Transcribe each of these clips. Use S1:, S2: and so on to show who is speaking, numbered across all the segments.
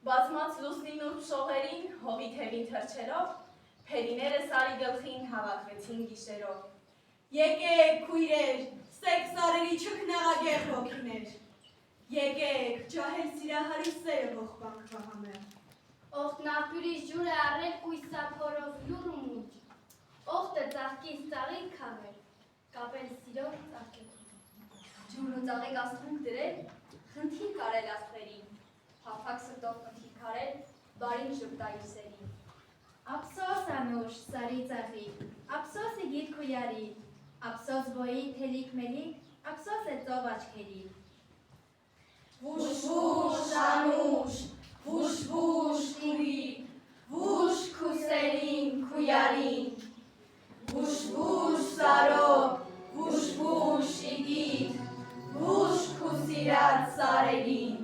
S1: Բազմած լուսնին ու շողերին, հովիտ հևին թրջելով, փերիները սարի գլխին հավաքվեցին գիշերով։
S2: Եկեք, քույրեր, սեք սարերի չքնաղագեղ հոգիներ, եկեք, ջահել սիրահարի սերը ողբանք վահամեր։
S3: Օխտնապյուրի ջուրը առել կույսափորով լուր ու մուջ, օխտը ծաղկից ծաղիկ քավեր, կապել սիրով ծաղկել։
S4: Ջուրն ու ծաղիկ աստղունք դրել, խնդիր կարել աստղերին, հափակ սրտով խնդիր կարել, բարին ժպտայր սերին։
S3: Ափսոս անուշ, սարի ծաղիկ, ափսոս է գիտ քույարի, ափսոս բոյի թելիք մելիք, ափսոս է ծով աչքերի։
S1: Վուշ-վուշ անուշ, վուշ-վուշ քուրի, վուշ քուսերին, քույարին, վուշ-վուշ սարով, վուշ-վուշ իգիտ, վուշ քու սիրած սարերին։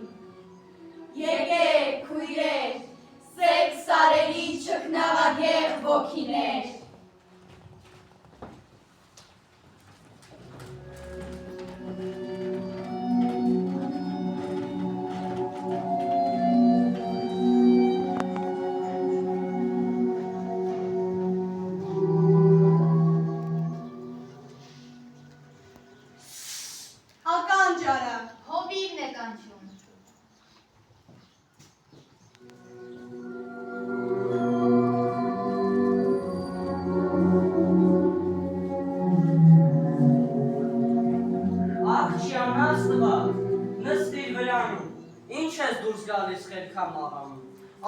S1: Եկեք, քույրեր, սեք սարերի չքնաղագեղ ոգիներ։
S2: Ականջարա,
S3: Հովիվն է կանչում։
S5: Աղջյանաց տվակ, նստիր վրանում, ինչ ես դուրս գալիս խելքա մաղանում,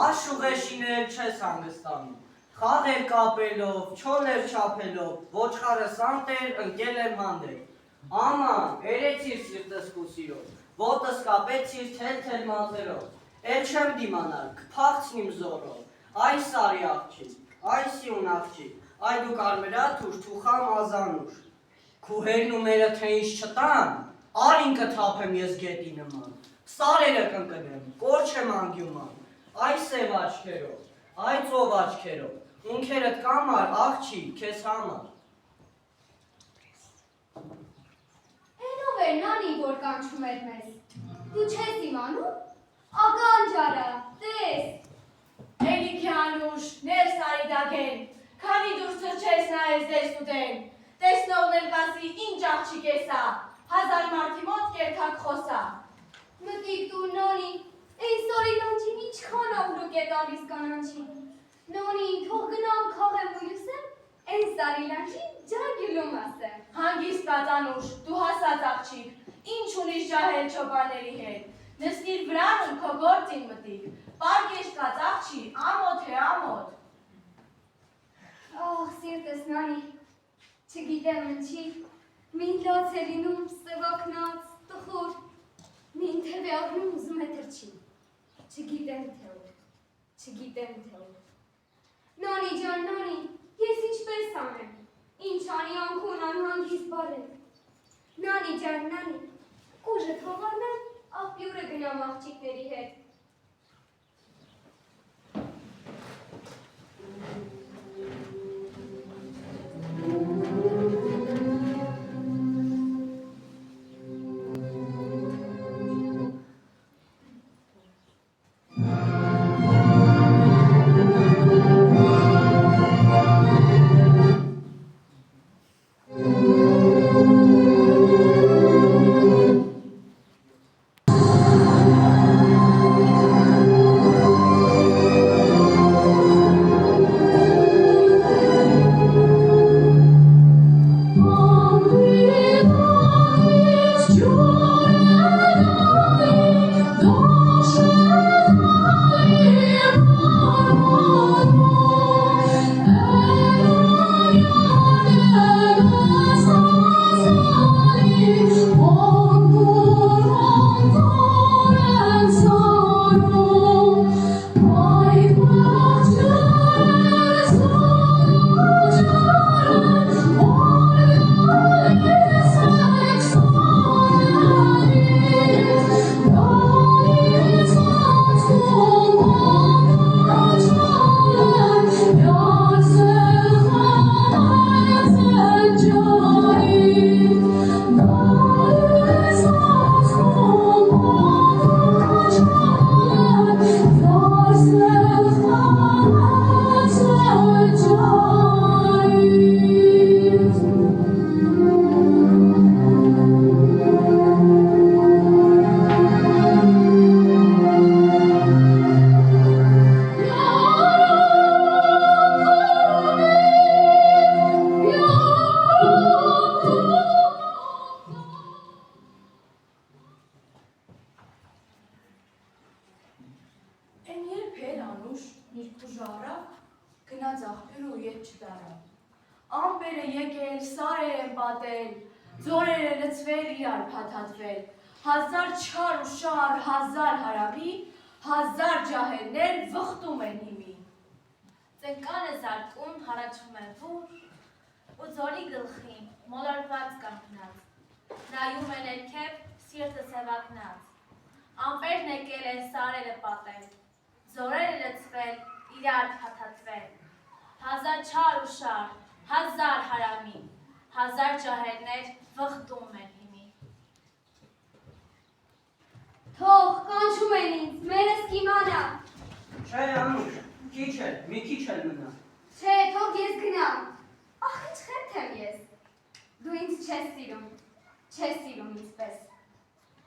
S5: աշուղեշիներ չես հանգստանում, խաղեր կապելով, չոլեր չապելով, ոչխարը սանտեր, ընկել եմ հանդեր, աման, էրեցիր սիրտս կուսիրով, ոտս կապեցիր թել-թել մազերով, էլ չեմ դիմանալ, կփախցնիմ զորով, այ սարի աղջիկ, այ սիուն աղջիկ, այ դու կարմերաթուր, թուխամ ազանուր, քուհերն ու մերը թե ինչ չտան, արինքը թափեմ ես գետի նման, սարերը կընկնեմ, կորչ եմ անգյուման, այ սև աչքերով, այ ծով աչքերով, ունքերդ կամար, աղջի, քեզ համար։
S3: Էնով էր նանին, որ կանչում էր մեզ, դու չես իմանում, ականջարա, տես։
S1: Էլիքի անուշ, ներ սարի դագեն, քանի դուրս թրջես նայես դես ու դեն, տեսնողներ կասի ինչ աղջիկ է սա, հազար մարդի մոտ կերթակ խոսա։
S3: Մտիկ դու նոնի, այն սարի լանջին ինչքան ավլուկ է տալիս կանանչին։ Նոնի, թող գնամ քաղեմ ու լուսեմ, այն սարի լանջին ջագյուլում ասեմ։
S1: Հանգիստ կատանուշ, դու հասած աղջիկ, ինչ ունիս ջահել չոբաների հետ, նստիր վրանում քո գործին մտիկ, պարկեշ կած աղջի, ամոթ է ամոթ։
S3: Ահ, սիրտս նանի, չգիտեմ ինչի, մին լաց է լինում սևակնած, տխուր, մին թև է աղնում ուզում է թրջի, չգիտեմ թե ուր, չգիտեմ թե ուր։ Նանի ջան, նանի, ես ինչպես անեմ, ինչ անի անքուն անհանգիստ բարև։ Նանի ջան, նանի, կուժը թողարնեմ, աղբյուրը գնամ աղջիկների հետ։
S1: եկել, սարեր են պատել, ձորեր են լցվել, իրար փաթաթվել, հազար չար ու շար, հազար հարավի, հազար ջահելներ վխտում են հիմի։
S4: Ծնկանը զարկում, հարաճում է վուր, ու ձորի գլխին մոլորված կանգնած, նայում է ներքև, սիրտը սևակնած, ամպերն եկել են սարերը պատել, ձորերը լցվել, իրար փաթաթվել, հազար չար ու շար, հազար հարամի, հազար ջահելներ վխտում են հիմի։
S3: Թող կանչում են ինձ, մերս կիմանա։
S5: Չէ, Անուշ, քիչ էլ, մի քիչ էլ մնա։
S3: Չէ, թող ես գնամ։ Ախ, ինչ խենթ եմ ես։ Դու ինձ չես սիրում ինձպես։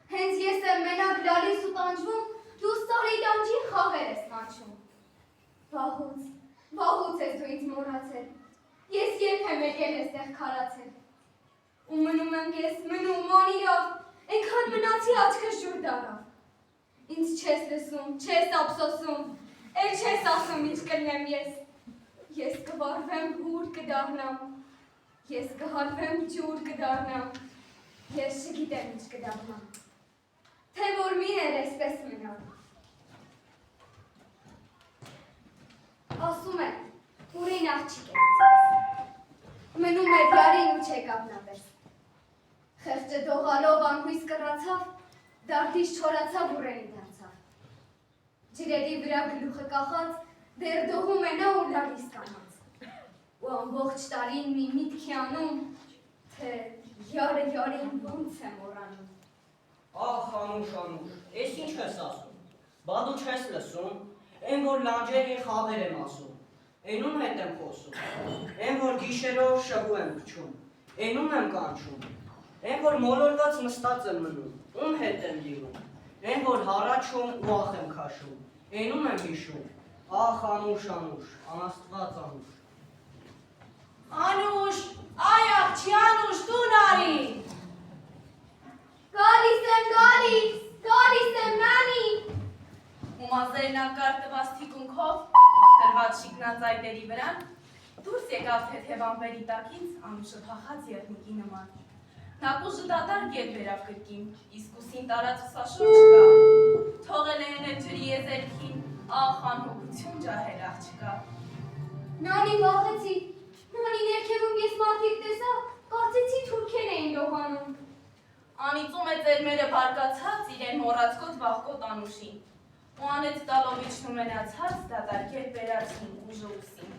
S3: Հենց ես եմ մենակ լալիս ու տանջվում, դու սարի տանջի խաղեր ես կանչում։ Վաղուց ես դու ինձ մոռացել։ Ես երբ եմ եկել էստեղ քարացել։ Ու մնում եմ ես, մնում անիրավ, այնքան մնացի աչքս ջուր դարավ։ Ինձ չես լսում, չես ափսոսում, էլ չես ասում ինչ կլնեմ ես։ Ես կվարվեմ հուր կդառնամ, ես կհարվեմ ջուր կդառնամ, ես չգիտեմ ինչ կդառնամ, թե որ մին էլ էսպես մնամ։ Ասում են, ուրին աղջիկ է ինձպես, մնում էր յարին ու չեկավնապես, խեղճը դողալով անհույս կռացավ, դարդից չորացավ ուրենի դարձավ, ջրերի վրա գլուխը կախած, դեր դողում է նա ու լալիս կանած, ու ամբողջ տարին մի միտքի անում, թե յարը յարին ոնց է մոռանում։
S5: Ախ, Անուշ, ես ինչ ես ասում, բա դու չես լսում, են որ լանջերին խաղեր եմ ասում, էնում հետ եմ խոսում, են որ գիշերով շղու եմ փչում, էնում եմ կանչում, են որ մոլորված նստած եմ մնում, ում հետ եմ դիմում, են որ հառաչում ու ախ եմ քաշում, էնում եմ հիշում, ախ, Անուշ, անաստված Անուշ։
S1: Անուշ, այ աղջի Անուշ, տուն արի։
S3: Գալիս եմ նանի։
S1: ու մազերն անկար տված թիկունքով, հրված շիկնած այտերի վրան, դուրս եկավ թեթևամբերի տակից Անուշը փախած եղնիկի նման։ Նակուժը դատարկ ետ վերավ կրկին, իսկ ուսին տարած ուսաշոր չկա, թողել են էլ ջրի եզերքին, ախ անհոգություն ջահել աղջկա։
S3: Նանի վախեցի, նանի ներքևում ես մարդիկ տեսա, կարծեցի թուրքեր էին լողանում։
S1: Անիծում է ձեր մերը բարկացած իրեն մոռացկոտ վախկոտ Անուշին, ու անեց տալով իջնում մնացած դատարկ ետ վերածին ուժը ուսին։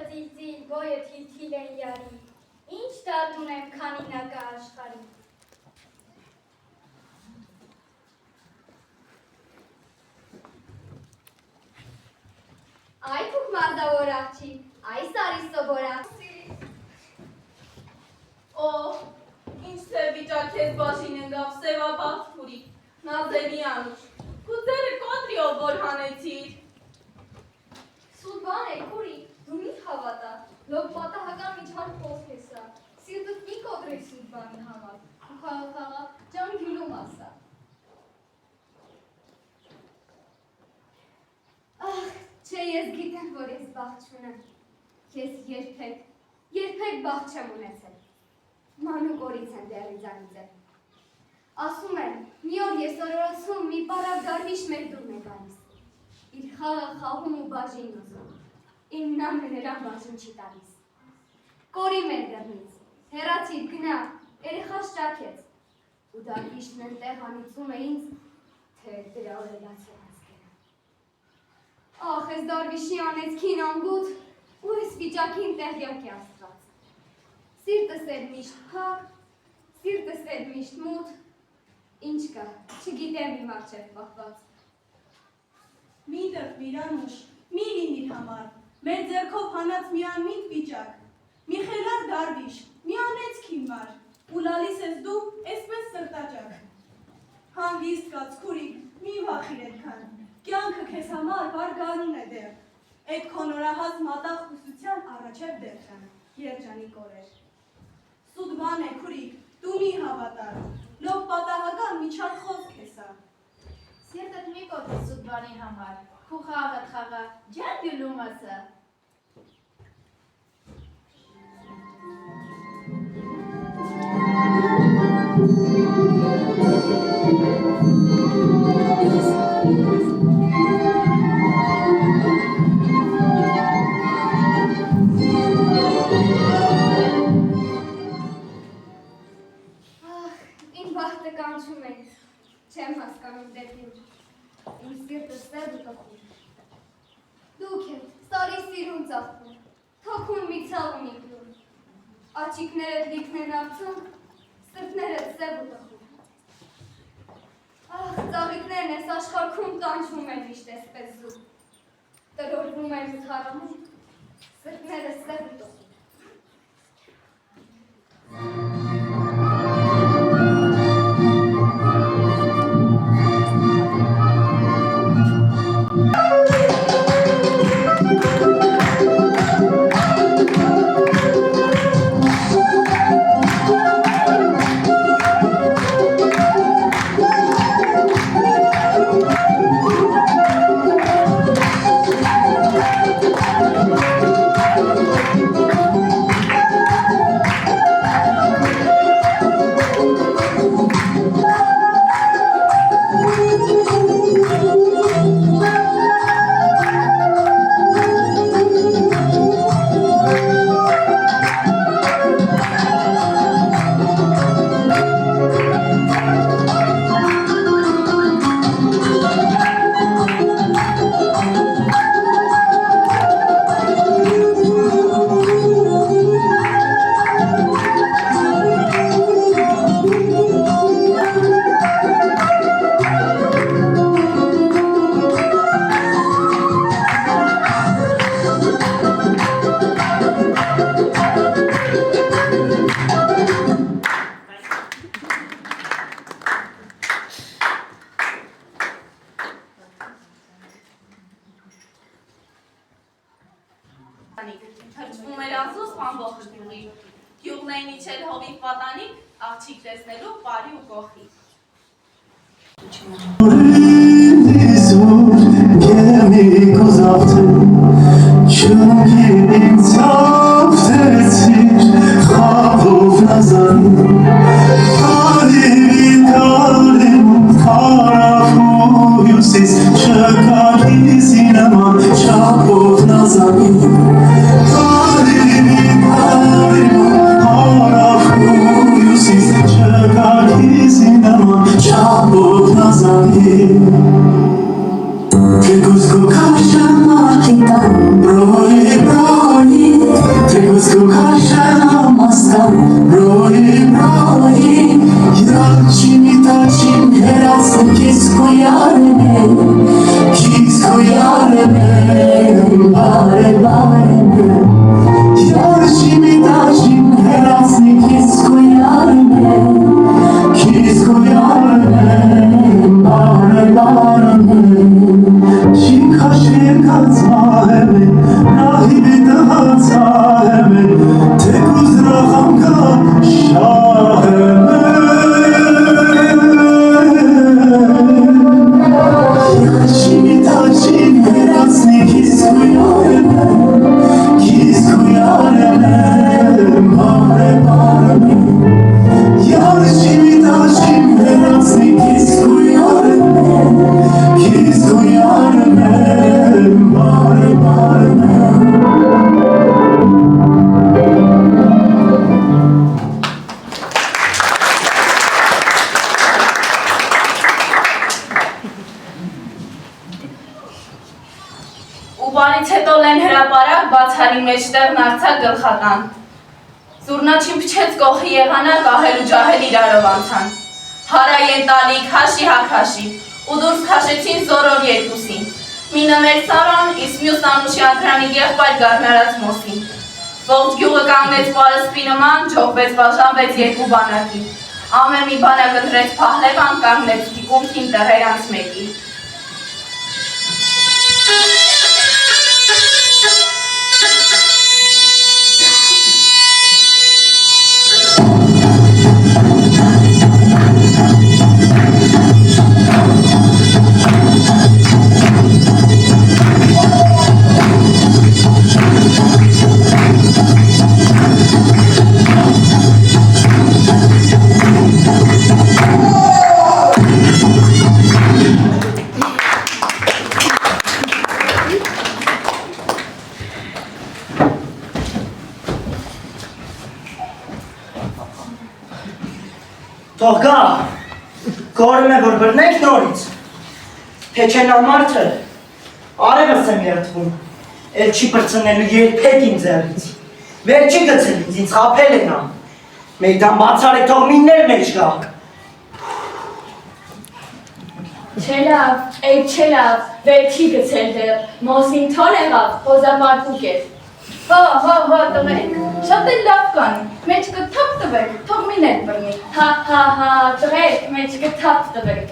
S3: ծիլ-ծիլ, բոյը թիլ-թիլ են յարի, ինչ դատ ունեմ, քանի նակա աշխարի։ Այ թուք մարդավոր աղջի, այ սարի սովոր աղջի։
S1: Օ, ինչ թե վիճակ ես բաշին ընգավ սևաբաղ թուրի, նազելի անուշ, կու ձերը կոտրիով որ հանեցիր։
S3: Սուտ բան է, քուրի, դու մի հավատա, լոկ պատահական միջան խոսք հեսա, սիրտըտ մի կոտրի սուտ բանի համար, ու խաղա, ճան գյուլում ասա։ Ախ, չէ ես գիտեմ, որ ես բաղ չունեմ, ես երբեք բաղ չեմ ունեցել, մանուկ օրից եմ դեռ ինձանից է։ Ասում են, մի օր ես օրորոցում մի պարավ դարվիշ մեր դուրն է գալիս, իր խաղը խաղում ու բաժին ուզում, իմ նամը նրան բաժին չի տալիս։ Կորի մեր դրնից, հեռացիր գնա, երեխա շճակեց, ու դարվիշն ընտեղ անիծում է ինձ, թե դրա օրելացել ազգերը։ Ախ, ես դարվիշի անեցքին անգուտ, ու ես վիճակին տեղյակ է աստված։ Սիրտս էր միշտ փակ, սիրտս էր միշտ մութ, ինչ կա, չգիտեմ իմ առջև պահված։
S2: Մի տրտվիր անուշ, մի լինիր համար, մեր ձեռքով հանած մի անմիտ վիճակ, մի խելար դարվիշ, մի անեցք հիմար, ու լալիս ես դու էսպես սրտաճակ։ Հանգիստ կաց քուրիկ, մի վախիր այդքան, կյանքը քեզ համար վար գարուն է դեռ, այդ քո նորահաս մատաղ խուսության առաջև դերքան, երջանիկ օրեր։ Սուտ բան է քուրիկ, դու մի հավատար, լոկ պատահական միջան խոսք հեսա։
S4: Սիրտըտ մի կոտրի սուտ բանի համար, քու խաղը խաղա, ջան գյուլում ասա։
S3: Իմ բախտը կանչում է, չեմ հասկանում դեպի ուր, իմ սիրտը սև ու տխուր։ Դուք եք, սարի սիրուն ծաղկում, թոքուն մի ցավ ունի գլուր, աչիկներդ լիքն են արձում, սրտներդ սև ու տխուր։ Ախ, ծաղիկներն ես աշխարհքում կանչում են միշտ էսպես զուր, տրորվում են ու թարամում, սրտները սև ու տխուր։
S1: Հրճվում էր անձուս ամբողջ գյուղի, գյուղն էին իջել հովիվ պատանիք, աղջիկ տեսնելու պարի ու կողի։
S6: Te cusco caccia matita, broi broi
S1: Ուպարից հետո լեն հրապարակ բացարի մեջտեղն արցակ գլխատան։ Զուրնաչին փչեց կողի եղանակ ահել ու ջահել իրարով անցան։ Հարայեն տալիք հաշի հակաշի ու դուրս քաշեցին զորով երկուսին։ Մինը մեր Սարոն, իսկ մյուս Անուշի անդրանիկ եղբայր գարնարած մոսին։ Ողջ գյուղը կանգնեց պարսպի նման, ջողվեց բաժանվեց երկու բանակի։ Ամեն մի բանակ ընտրեց Փահլևան, կանգնեց թիկունքին տղերանց մեկի։
S5: Թող գա, գորում է, որ բրնեք նորից, թե չեն ամարդը, արևս եմ երդվում, էլ չի պրծնելու երբեք իմ ձեռից, վեր չի գծելից, ինձ խապել է նա, մեյդան բացար է թող միններ մեջ գա։
S1: Չելավ, էյ չելավ, վեր չի գցել դեր, մոսին թոր եղավ, հոզապարկուկ էր։ Հա, տղեք, շատ էլ լավ կան, մեջ կթապ տվեք, թող մինել բրնի։ Հա, տղեք, մեջ կթապ տվեք։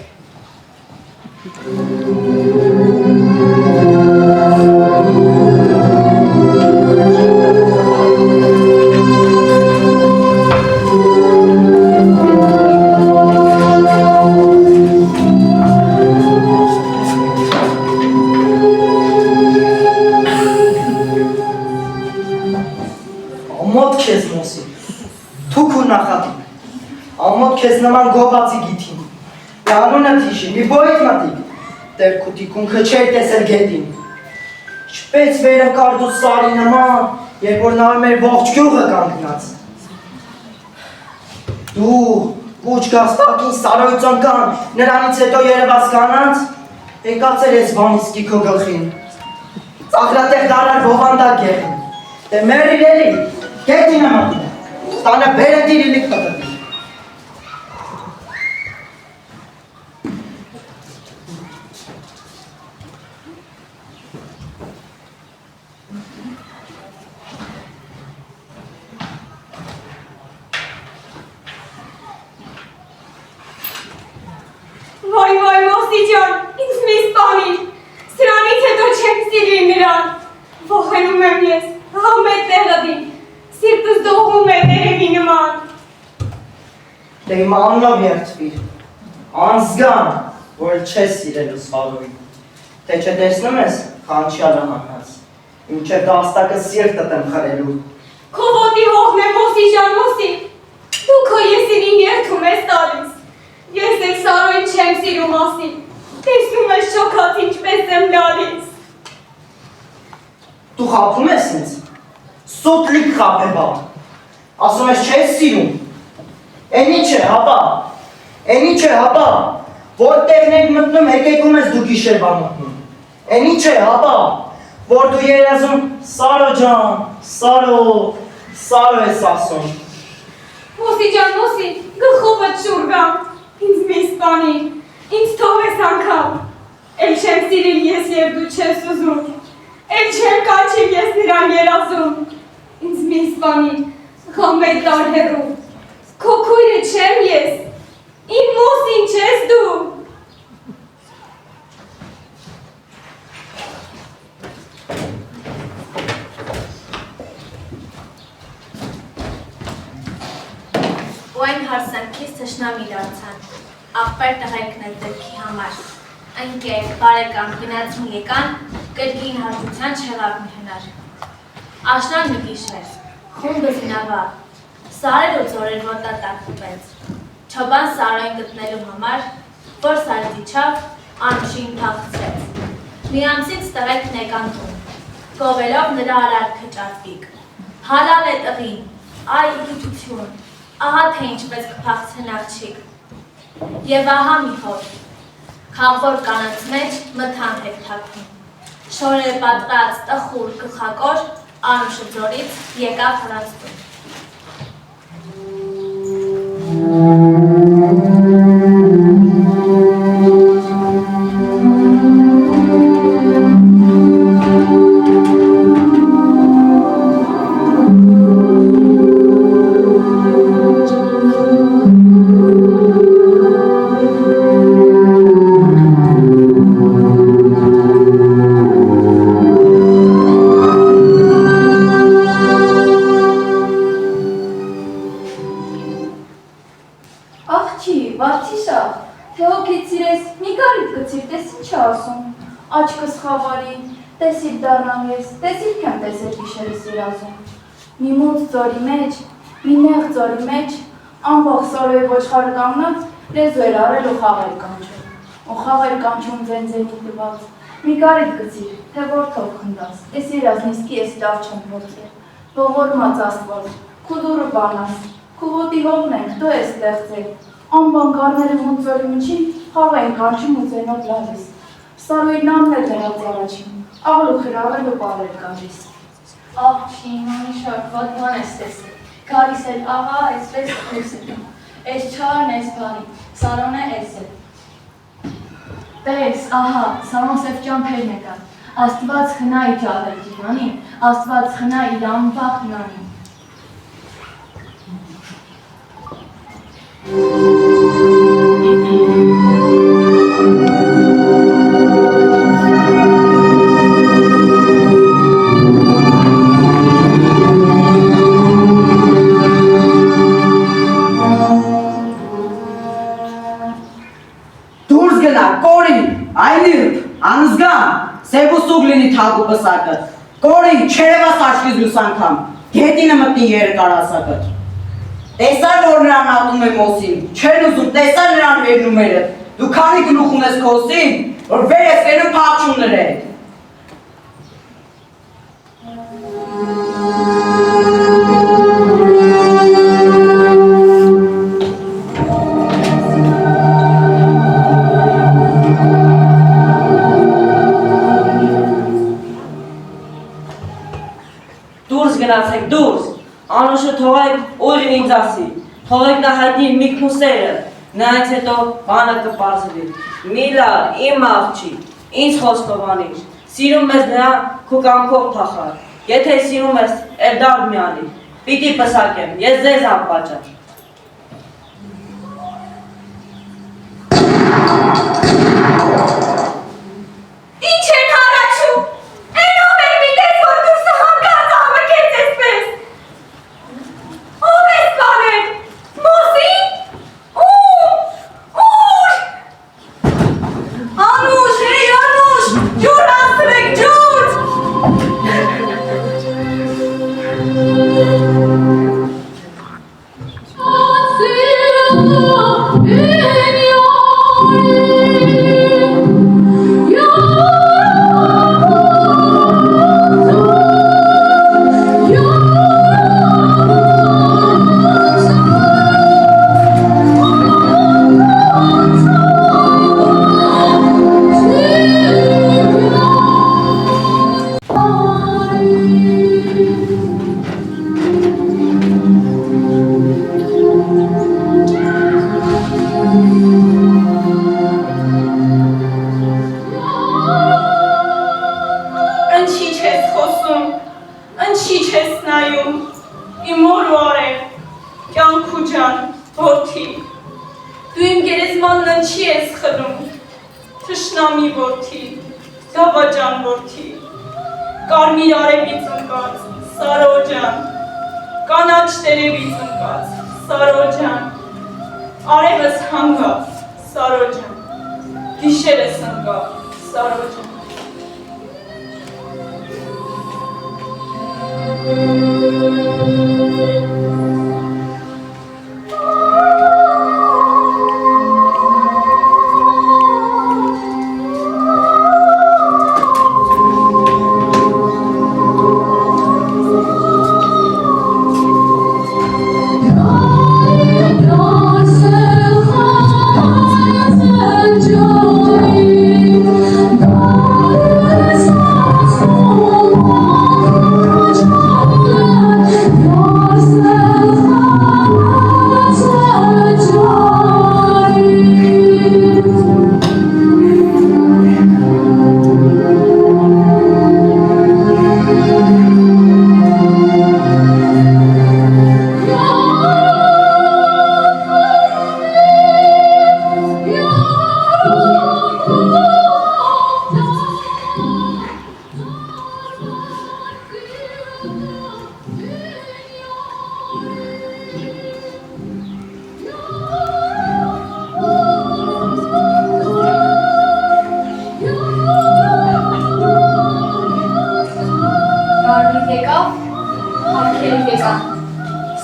S5: Քեզ նման գոբացի գիթին, անունը թիշի, մի բոյիտ մատիկ, տեր կուտիկունքը չեր տեսել գետին, չպես վերը կարդու սարի նման, երբ որ նա մեր ողջ գյուղը կանգնած։ Դու կուչ գաստակին սարոյցոն կան, նրանից հետո երևաց կանանց, եկացեր ես բանիսկի քո գլխին, ծաղրատեղ դարար բովանդակ եղին, դե մեր իրելի, գետին նման, ստանը բերը դիրիլիք տղրի։
S2: Վայ, մոսի ջան, ինձ մի սպանիր, սրանից հետո չեմ սիրի նրան, ողենում եմ ես, համետ տեղըդին, սիրտս դողում է ներևի նման։
S5: Դե իմ աննով երդվիր, անզգան, որ չես սիրելու սպալույն, թե չտեսնում ես, խանչյալը հանած, ինչև դաստակը սիրտըտ եմ խրելու։
S2: Քո ոտի հողն է մոսի ջան, մոսի, դու քո եսիրին երդում ես տալիս, ես էլ Սարոյին չեմ սիրում ասի, տեսնում ես շոքած ինչպես եմ լալիս։
S5: Դու խապում ես ինձ, սուտ լիք խապ է բա, ասում ես չես սիրում, են ինչ է հապա, որ տեղն եք մտնում հեկեկում ես դու գիշերվա մտնում, են ինչ է հապա, որ դու երազում Սարո ջան, Սարո, Սարը ես ասում։
S2: Մոսի ջան, մոսի, գլխովը ջուր գամ, ինձ մի սպանի, ինձ թողես անգամ, էլ չեմ սիրիլ ես և դու չես ուզում, էլ չեմ կանչիլ ես նրան երազում, ինձ մի սպանի, խամբետ տար հեռու, քո քույրը չեմ ես, իմ մոսին չես դու։
S4: Ու այն հարսանքից թշնամի դարձան, աղբեր տղերքն էլ դրքի համար, ընկեր, բարեկամ, գնացին եկան, կրկին հարթության չեղավ մի հնար։ Աշնան մի գիշեր, խումբը զինավար, սարեր ու ձորեր ոտատակ ուպեց, չոբան սարոյն գտնելու համար, որ սարը դիչավ, անուշին թաղցրեց։ Միամսից տղերքն եկան տուն, գովելով նրա արարքը ճարվիկ, հալալ է տղին, այ իգիջություն, ահա թե ինչպես կփախցեն աղջիկ, և ահա մի հոր, խաղվոր կանանց մեջ մթան հետ թաքվում, շորեր պատրած տխուր գլխակոր, անուշը ձորից եկավ հրած տուն։
S6: Աչքս խավարի, տեսիլ դառնամ ես, տեսիլ քեմ տեսել գիշերս երազում։ Մի մութ ձորի մեջ, մի նեղ ձորի մեջ, ամբողջ սարոյի ոչխարը կանգնած, լեզու էր առել ու խաղ էր կանչում։ Ու խաղ էր կանչում ձենձենի տված։ Մի կարիք գցիր, թե որդով խնդաս, ես երազն իսկի ես լավ չեմ որդել։ Ողորմած Աստված, քու դուրը բանաս, քու ոտի հողն ենք, դու ես ստեղծել։ Անբան կարները մութ ձորի միջին խաղ են կանչում ու ձենոտ լալիս։ Սարոյին անն է դրած առաջին, աղլու խրարել ու պարել գալիս։
S7: Աղջին, անիշակ, ված բան ես տեսել, գալիս էլ աղա, այսպես քույս է, այս չարն ես բարի, Սարոն է ես է։ Տես, ահա, Սարոն սև ճամփերն եկան, Աստված խնա իր աղել ջիրանին, Աստված խնա իր անվախ նանին։
S5: Թագու պսակը, կորին չերևաս աչքիz լուս անգամ, գետինը մտնի երկար ասակը։ Տեսար, որ նրան ատում է մոսին, չեն ուզում, տեսար նրան վերնումերը, դու քանի գլուխ ունես քոսին, որ վեր ես վերնում փախչումներ է։ Գնացեք դուրս, անուշը թողեք ուղին ինձ ասի, թողեք նա հայտնի միքմուսերը, նրանց հետո բանը կպարզվի, մի լար, իմ աղջի, ինձ խոսքով անիր, սիրում ես նրա քու կամքով փախար, եթե սիրում ես էլ դար մի անիր, պիտի պսակեմ, ես ձեզ անպաճառ։
S2: Ինչ են հարաչում, են ով են միտես, որ դուրսը հանգած ամրկեց էսպես, ով ես բանել, մոսին, ուր, անուշ, հեյ անուշ, ջուր աստրեք, ջուր, ջան, որդի, դու իմ գերեզմանն ընչի ես խլում, թշնամի որդի, դավաճան որդի, կարմիր արևից ընկած, Սարո ջան, կանաչ տերևից ընկած, Սարո ջան, արևս հանգավ, Սարո ջան, գիշերս ընկավ, Սարո ջան։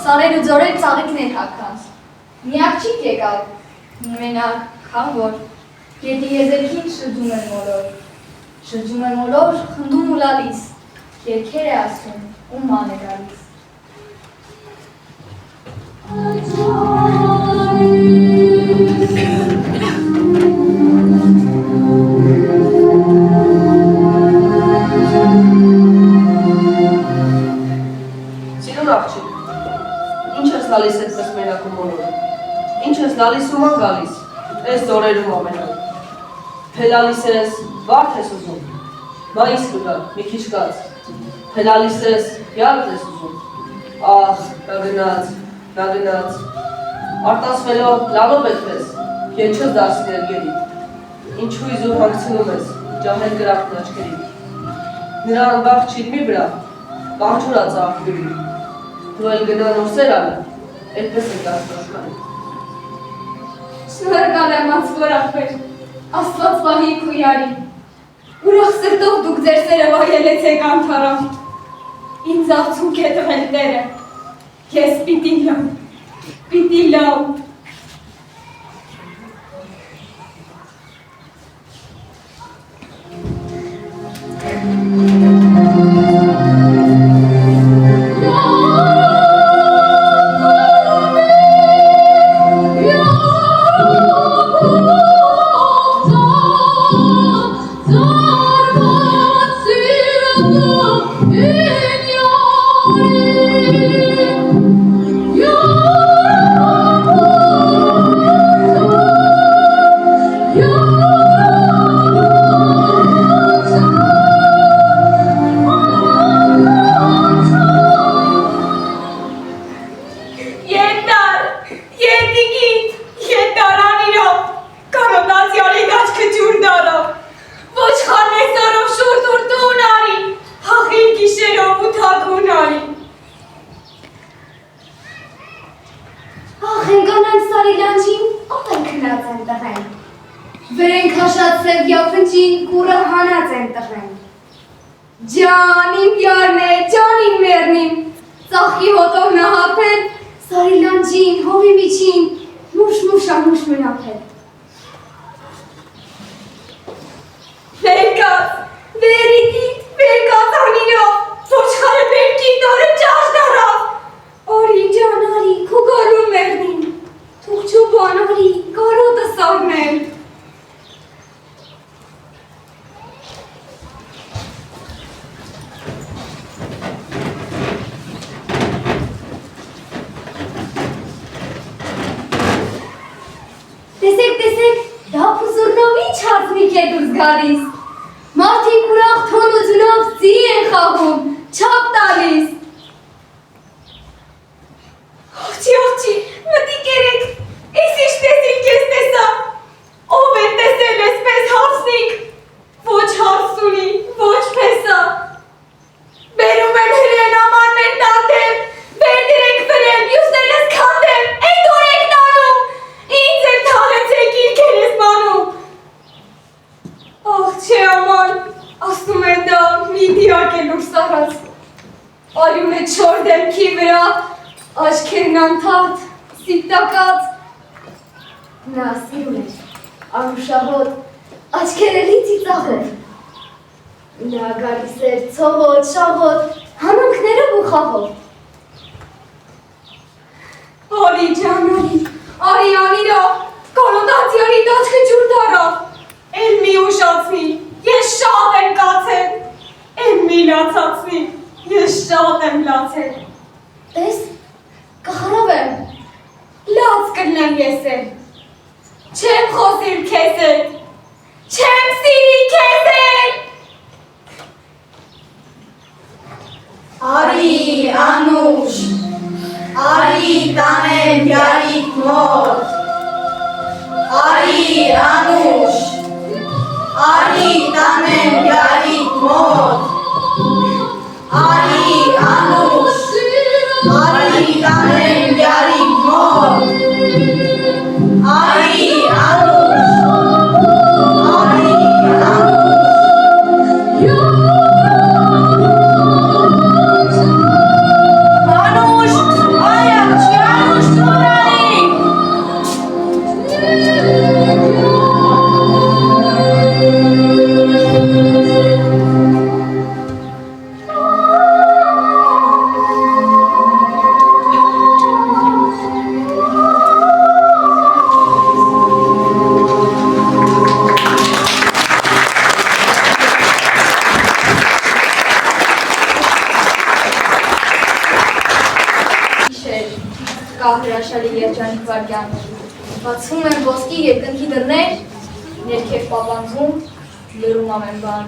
S7: Սարեր ու ձորեր ծաղիկներ հագած, միակ չի եկալ, մենակ, խանգոր, գետի եզերքին շրջում են մոլոր, խնդում ու լալիս, երկեր է ասում, ու ման է գալիս։
S8: Գալիս այդպես մենակ ու մոլորը, ինչ ես լալիս ու ման գալիս, ես զորերում ամենան, փելալիս ես, վարդ ես ուզում, մայիս կգա, մի քիչ կաց, փելալիս ես, յարդ ես ուզում, աղ, նա գնաց, արտասվելով լալով էդպես, եչոց դարսիներ գերի, ինչու իզուր հանգցնում ես, ջահել գրախն աչքերի, նրա անբաղ չիրմի վրա, բանջուրած աղբյուրի, դու էլ գնա նորսեր ալը, Այդպես ենք աշնորհքանի։
S3: Շնորհակալ եմ անցվոր ախպեր, Աստված պահի քու յարի, ուրախ սրտով դուք ձեր սերը վայելեցեք անթառամ, ինձ աղցուկ է տղել Տերը, ես պիտի լավ։ Մարդիկ ուրախ թոնությունով ձի են խաղում, չափ տալիս։ Ողջի,
S2: Մտիկ երեք, ես ինչ տեսիլ կես տեսա, ով է տեսել ես պես հարսնիկ, ոչ հարսունի, ոչ պեսա, բերում են հրեն ամաններ տատեմ, վեր դրեք վրեն, յուսներ ես կանդեմ, էդ որ եք նանում, ինձ էլ թանեցեք իրքեր ես մանում, աղ չէ աման, ասում են դա մի դիակ է լուր սարած, արյուն է չոր դեմքի վրա, աչքերն անթարդ, սիպտակած,
S3: Նա սիրում էր, անուշահոտ, աչքերը լի ծիծաղեր։ Նա գալիս էր ցողոտ, շաղոտ, հանունքներով ու խաղով։
S2: Արի ջան, արի անիրով, կոնոտացիոնի տաչքը ջուր դարավ, էլ մի ուշացնի, ես շատ եմ կացել, էլ մի լացացնի, ես շատ եմ լացել,
S3: Տես, կխարավ եմ,
S2: լաց կրնեմ ես էլ, չեմ խոսիլ քեզ էլ, չեմ սիրի քեզ էլ,
S6: Արի անուշ, արի տանեմ յարիք մոտ, արի անուշ, արի տանեմ յարիք մոտ, արի անուշ, արի տանեմ յարիք մոտ, արի անուշ, արի անուշ, Anush, Aya, Anush, Tonali.
S7: Իշեր, կա հրաշալի երջանիկ վարկյաններ, բացվում են ոսկի երկնքի դռներ, ներքև պապանձում, լրում ամեն բան,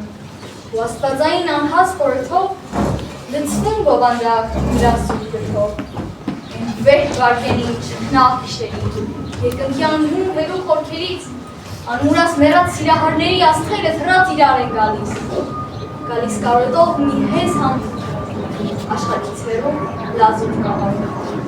S7: ու աստվածային անհաս խորհրդով, լցվում բովանդակ նրա սուրբ գրքով, վեր վարկենի չքնավ իշերի, երկնքի անհուն վերու խորքերից, անմուրաս մեռած սիրահարների աստղերը թռած իրար են գալիս կարոտով մի հեզ համբույթ, աշխարհից վերում լազուր կամարում։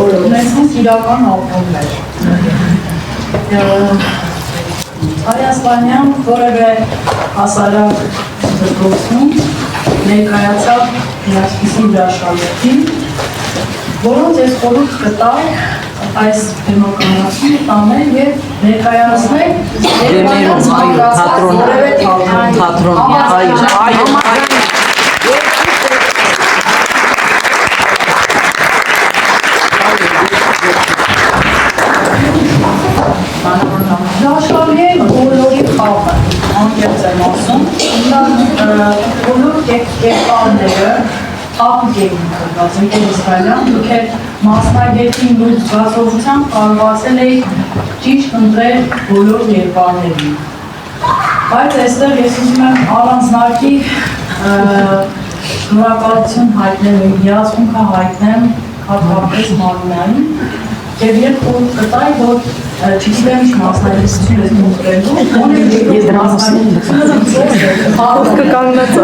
S6: Ունեցած իրական ապրումներ։ Հայաստանյան որևէ հասարակ դպրոցում ներկայացավ այսպիսի հրաշալիքի, որոնց ես խորհուրդ կտամ այս դեմոկրատիան տանել եւ ներկայացնել որևէ թատրոն, Հրաշալի է բոլորի խաղը, անկեղծ եմ ասում, բոլոր կերպարները խաղ էին կրված, եկել Իսրայելյան, դուք էլ մասնագետի նույն զգացողությամբ կարողացել եք ճիշտ ընտրել բոլոր կերպարներին։ Բայց այստեղ ես ուզում եմ առանձնակի շնորհակալություն հայտնեմ ու հիացմունքը հայտնեմ հատկապես Մարինային, եւ երբ խորհուրդ կտայի, որ չգիտեմ ինչ մասնագիտություն ես ընտրելու, ես մասնագիտությունը հարուտ կկանգնեցա։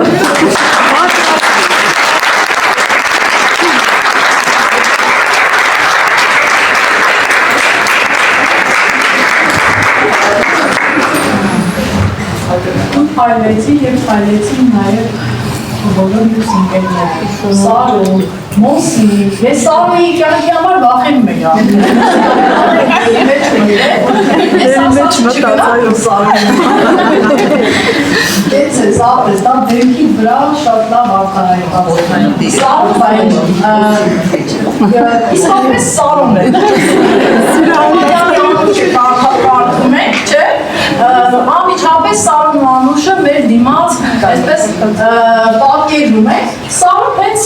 S6: Փայլեցի եւ փայլեցի նաեւ բոլոր մյուս ընկերները։ Սարուն, Մոսի, ես Սարունի կյանքի համար վախենում եմ Ես ասած չկնայում Սարունի։ Կեց ես ապրես, դա դեմքի վրա շատ լավ արտահայտված։ Սարուն բայն, իսկապես Սարուն է։ Կարդում ենք, չէ, անմիջապես Սարուն անուշը մեր դիմաց այսպես պատկերում է, Սարուն հենց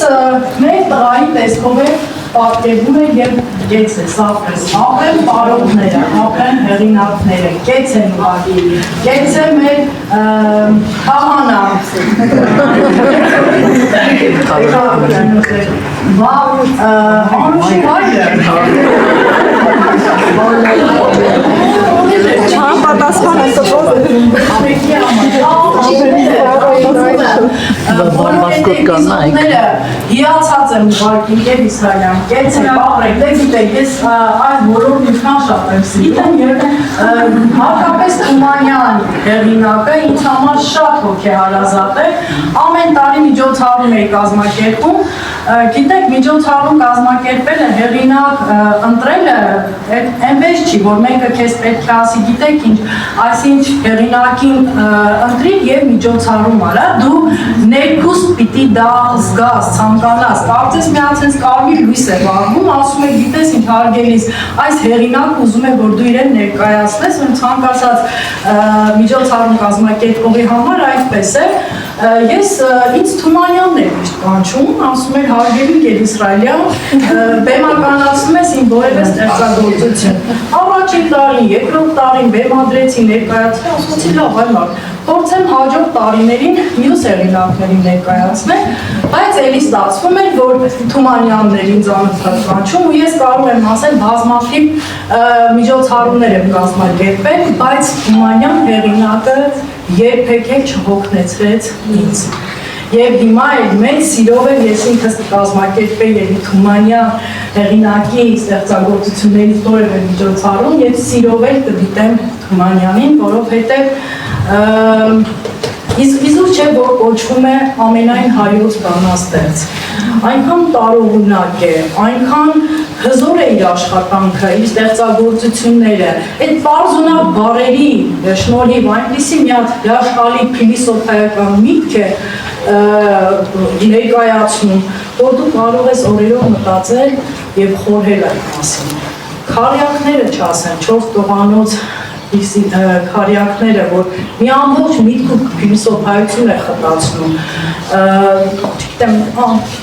S6: մեր տղայի տեսքով է պատկերում է և կեց է, սապրես, ապրեն պարողները, ապրեն հեղինակները, կեց են ուղղակի, կեց է մեր խաղանա, անուշի հայրը, չան պատասխան է սպոզ Որովհետև հիացած եմ ուղղակի և Իսրայելյան, կեց է, ապրեք, դե գիտեք, ես այս բոլորն ինչքան շատ եմ սիրում և հատկապես Թումանյան հեղինակը ինձ համար շատ հոգեհարազատ է, ամեն տարի միջոցառում էի կազմակերպում, գիտեք, միջոցառում կազմակերպելը, հեղինակ ընտրելը, այնպես չի, որ մեկը քեզ պետք է ասի, գիտեք ինչ, այսինչ հեղինակին ընտրիր և միջոցառում արա, դու ներքուստ պիտի դա զգաս, ցանկանաս, կարծես մի հատ sense կարմիր լույս է վառվում, ասում եք, գիտես ինչ հարգելիս, այս հեղինակ ուզում է, որ դու իրեն ներկայացնես, ու ցանկացած միջոցառում կազմակերպողի համար այդպես է, ես ինձ Թումանյանն էր միշտ կանչում, ասում էր հարգելի Գեր Իսրայելյան, բեմականացնում ես իմ որևէ ստեղծագործություն։ Առաջին տարին, երկրորդ տարին բեմադրեցի ներկայացրի, ասացի լավ, այլ մարդ, փորձեմ հաջորդ տարիներին մյուս հեղինակներին ներկայացնել, բայց էլի ստացվում էր, որ Թումանյաններ ինձ կանչում ու ես կարող եմ ասել բազմաթիվ միջոցառումներ եմ կազմակերպել, բայց Թումանյան հեղինակը երբեք էլ չհոգնեցրեց ինձ։ Եվ հիմա էլ մեծ սիրով եմ ես ինքս կազմակերպել էլի Թումանյան հեղինակի ստեղծագործություններից որևէ միջոցառում և սիրով էլ կդիտեմ Թումանյանին, որովհետև իզուր չէ, որ կոչվում է ամենայն հայոց բանաստեղծ։ Այնքան տարողունակ է, այնքան հզոր է իր աշխատանքը, իր ստեղծագործությունները, այդ պարզունակ բառերի շնորհիվ այնպիսի մի հատ հրաշալի փիլիսոփայական միտք է ներկայացնում, որ դու կարող ես օրերով մտածել և խորհել այդ մասին։ Քարյակները չասեմ, 4 տողանոց քարյակները, որ մի ամբողջ միտք ու փիլիսոփայություն է խտացնում, չգիտեմ,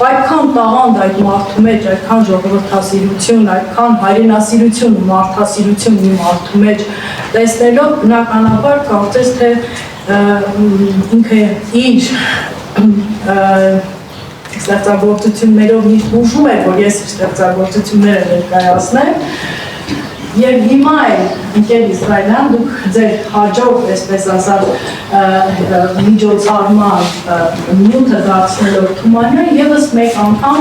S6: այդքան տաղանդ այդ մարդու մեջ, այդքան ժողովրդասիրություն, այդքան հայրենասիրություն ու մարդասիրություն մի մարդու մեջ տեսնելով բնականաբար կարծես թե ինքը իր
S9: ստեղծագործություններով ինձ հուշում էր, որ ես ստեղծագործությունները ներկայացնեմ։ Եվ հիմա էլ, ընկեր Իսրայելյան, դուք ձեր հաջող, այսպես ասած, միջոցառման նյութը դարձնելով Թումանյան, ևս մեկ անգամ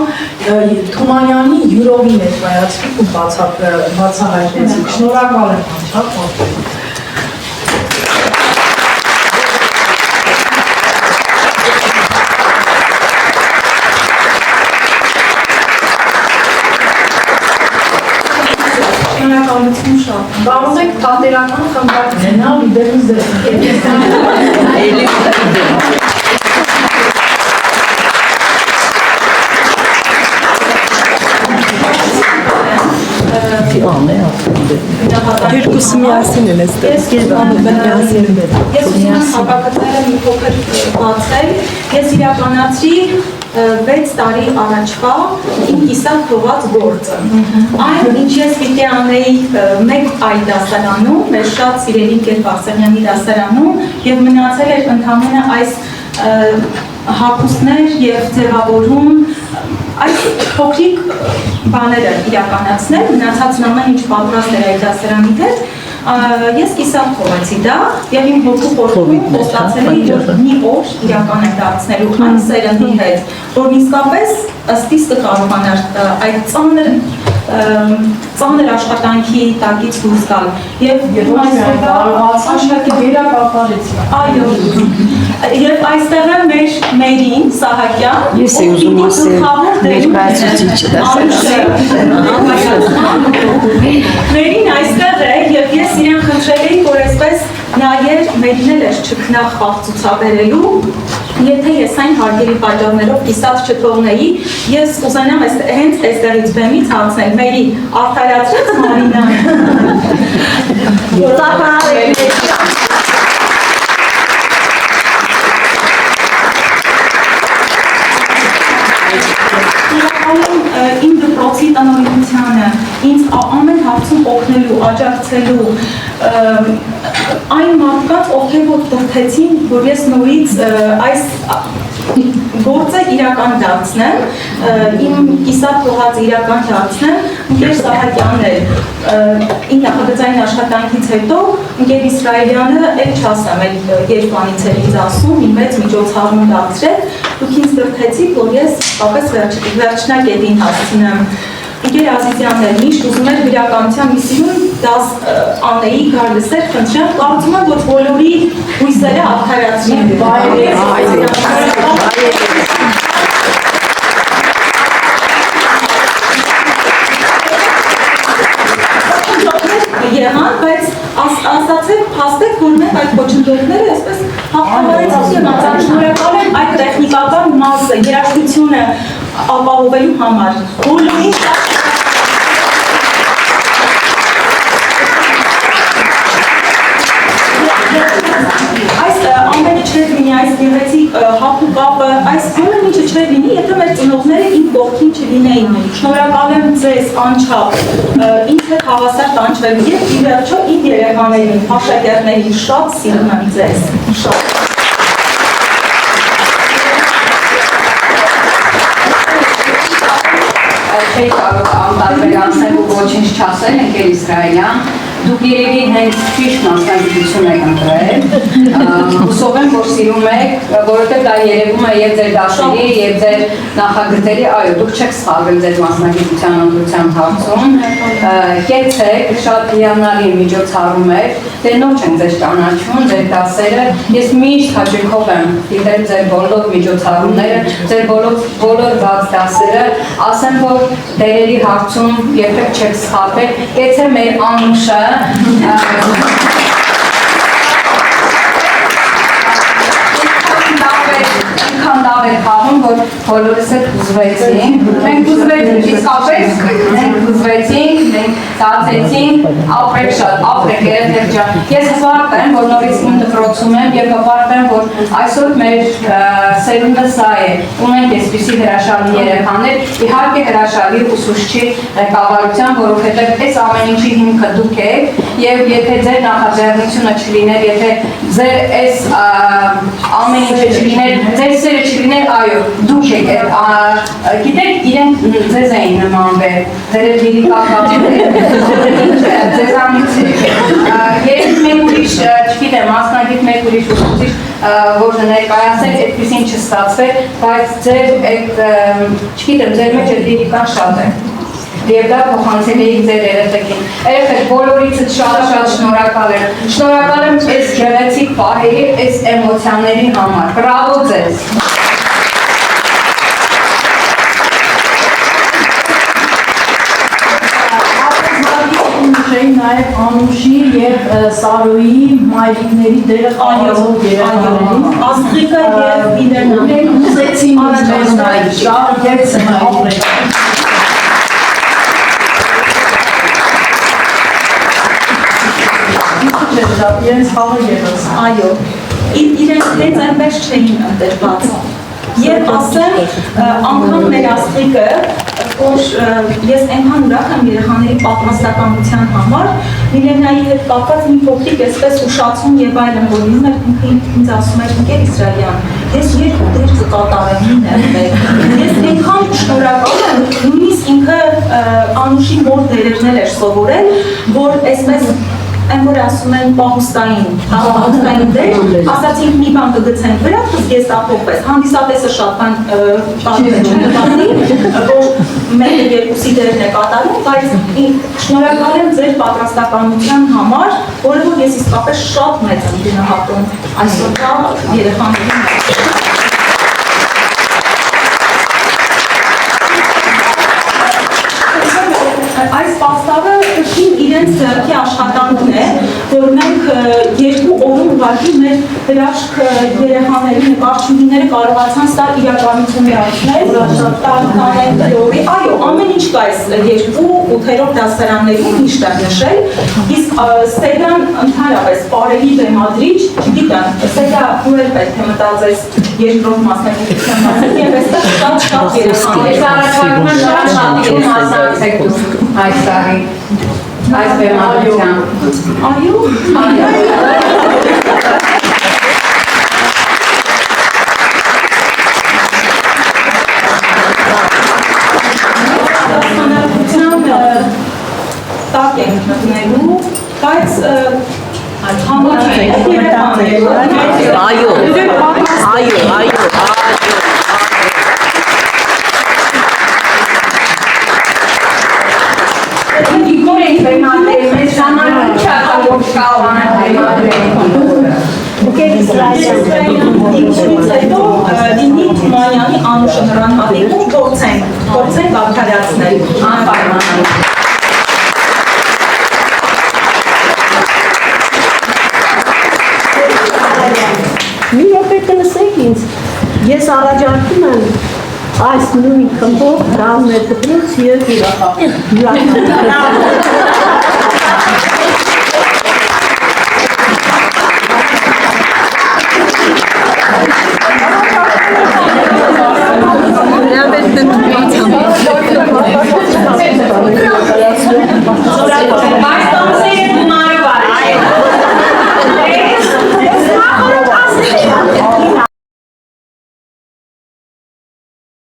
S9: Թումանյանի յուրովի ներկայացրիք ու բացահայտեցիք։ Շնորհակալ եմ անչափ։
S6: Կարող եք պատերական խմբակ նենալ իդերուզ
S9: Երկուսը միասին են էստեղ։
S2: Ես ուզում հապակցները մի փոքր բացել, ես իրականացրի 6 տարի առաջվա իմ կիսատ թողած գործը։ Այն, ինչ ես պիտի անեի մեկ այլ դասարանում, մեր շատ սիրելի Գեր Վարսանյանի դասարանում, և մնացել էր ընդամենը այս հագուստներ և ձևավորում, այս փոքրիկ բաները իրականացնել, մնացածն ամեն ինչ պատրաստ էր այդ դասարանի հետ, ես կիսատ թողեցի դա և իմ հոգու խորքում խոստացել էի, որ մի օր իրական է դարձնելու այն սերնդի հետ, որ իսկապես ըստիս կկարողանար այդ ծանր աշխատանքի տակից դուրս գալ և այստեղ է մեր Մերին Սահակյան,
S10: Ես էի ուզում ասել, ներկայացուցիչը
S2: Մերին այստեղ է և ես իրեն խնդրել էի, որ այսպես նայեր Մերին էլ էր չքնաղ խաղ ցուցաբերելու, եթե ես այն հարգելի պատճառներով կիսատ չթողնեի, ես ուզենամ հենց այստեղից բեմից հանձնել Մերի արդարացրեց Մարինան։ Իմ դպրոցի տնօրինությանը, ինձ ամեն հարցում օգնելու, աջակցելու, այն մարդկանց, ովքեր որ դրդեցին, որ ես նորից այս գործը իրական դարձնեմ, իմ կիսատ թողած իրական դարձնեմ, ընկեր Սահակյանն էր իմ նախագծային աշխատանքից հետո, ընկեր Իսրայելյանը էլ չասեմ, երբանից էր ինձ ասում, իմ մեծ միջոցառում դարձրել, դուք ինձ դրդեցիք, որ ես ապես վերջնակետին հասցնեմ։ Ընկեր Ազիզյանն էր միշտ ուզում էր գրականության մի սիրուն դաս անեի, գար լսեր, խնդրեմ, կարծում եմ, որ բոլորի հույսերը արդարացրին։ Եղան, բայց ասացեք, փաստեք, որ մենք այդ խոչընդոտները այսպես հաղթահարեցինք և շնորհակալ եմ այդ տեխնիկական մասը, երաժշտությունը ապահովելու համար։ Բոլորին այս ամենը չեր լինի, այս գեղեցիկ հապու կապը, այս ամեն ինչը չեր լինի, եթե մեր ծնողները իմ կողքին չլինեին։ Շնորհակալ եմ ձեզ անչափ, ինձ հետ հավասար տանջվելու և ի վերջո իմ երեխաներին, աշակերտներին շատ սիրում եմ ձեզ, շատ։
S10: Չէի կարող անտարբեր անցնել ու ոչինչ չասել, ընկեր Իսրայելյան, դուք երևի հենց ճիշտ մասնագիտություն եք ընտրել, հուսով եմ, որ սիրում եք, որովհետև դա երևում է և ձեր դասերի, և ձեր նախագծերի, այո, դուք չեք սխալվել ձեր մասնագիտության ընտրության հարցում, կեցեք, շատ հիանալի միջոցառում եք, դե նոր չենք ձեզ ճանաչում, ձեր դասերը, ես միշտ հաճույքով եմ դիտել ձեր բոլոր միջոցառումները, ձեր բոլոր բաց դասերը, ասեմ, որ դերերի հարցում երբեք չեք սխալվել, կեցե մեր Անուշը, ինքան լավ էր խաղում, որ բոլորս էլ հուզվեցինք, մենք հուզվեցինք, իսկապես մենք հուզվեցինք, մենք ծածեցինք, ապրեք շատ, ապրեք երեխեք ջան, ես հպարտ եմ, որ նորից իմ դպրոցում եմ և հպարտ եմ, որ այսօր մեր սերունդը սա է, ունենք այսպիսի հրաշալի երեխաներ, իհարկե հրաշալի ուսուցչի ղեկավարության, որովհետև այս ամեն ինչի հիմքը դուք եք և եթե ձեր նախաձեռնությունը չլիներ, եթե ձեր այս ամեն ինչը չլիներ, ձեր սերը չլիներ, Ընկերներ, այո, դուք եկեք, գիտեք, իրենք ձեզ էին նմանվել, ձեր լիրիկական ձեզանից երեք մեկ ուրիշ, չգիտեմ, մասնագետ մեկ ուրիշ ուսուցիչ, որ ներկայացել, այդպեսին չստացվել, բայց ձեր այդ, չգիտեմ, ձեր մեջ այդ լիրիկան շատ է։ Եվ դա փոխանցել էիք ձեր երեխեքին։ Երեխեք, բոլորիցդ շատ շնորհակալ եմ։ Շնորհակալ եմ այս գեղեցիկ պահերի, այս էմոցիաների համար։ Բրավո ձեզ։
S9: Նաև Անուշի և Սարոյի մայրիկների դերը խաղացող երեխաներին։
S2: Աստղիկը և իրենը։
S9: Մենք ուզեցին առաջացնել շատ և սնահապրել։ Իրենց խաղը ևս։
S2: Այո, իրենք հենց այնպես չէին ընտրված։ Եվ ասեմ, անգամ մեր աստղիկը, որ ես այնքան ուրախ եմ երեխաների պատրաստականության համար, Միլենայի հետ կապված մի փոքրիկ այսպես ուշացում եւ այլն, որ ինձ ինձ ասում էր ընկեր Իսրայելյան, ես երկու դեր կկատարեմ ինձ։ Ես այնքան շնորհակալ եմ, նույնիսկ ինքը Անուշի մոր դերերն էր սովորել, որ այսպես այն որ ասում են պահուստային դեր, ասացինք մի բան կգցենք վրա, ես ապոքվես, հանդիսատեսը շատ բան պատմել չնկատի, որ մեկը երկուսի դերն է կատարում, բայց շնորհակալ եմ ձեր պատրաստականության համար, որը որ ես իսկապես շատ մեծ եմ գնահատում այսօրվա երեխաների մեջ։ Այս պաստավը իրենց ձեռքի աշխատանքն է, որ մենք երկու օրում ուղղակի մեր հրաշք երեխաների նկարչուհիները կարողացան սա իրականություն դարձնել, տարիքանեն տրորի, այո, ամեն ինչ կա այս երկու 8-րդ դասարաններում միշտ է նշել, իսկ Սեդան ընդհանրապես պարերի բեմադրիչ, չգիտեմ, Սեդա ու էլ պետք է մտածես երկրորդ մասնագիտության մասին, եւ այստեղ շատ երեխաներ։
S10: Առաջարկում եմ շատ մասնակցեք դուք այս տարի, այս բեմադրությամբ։
S2: Այո, տակ ենք մտնելու, բայց
S5: Այո։
S10: Դիկոր ենք բեմադրել, մեզ համար ինչ ակավոր կարողանանք բեմադրել։
S2: Ընկեր Իսրայելյան դիկորից հետո լինի Թումանյանի Անուշը նրան հատիկում փորձենք արդարացնել։
S10: Անպայման։
S11: Մի րոպե կլսեք ինձ, ես առաջարկում եմ այս նույն խմբով հրավներ դպրոց և հյուրախաղ։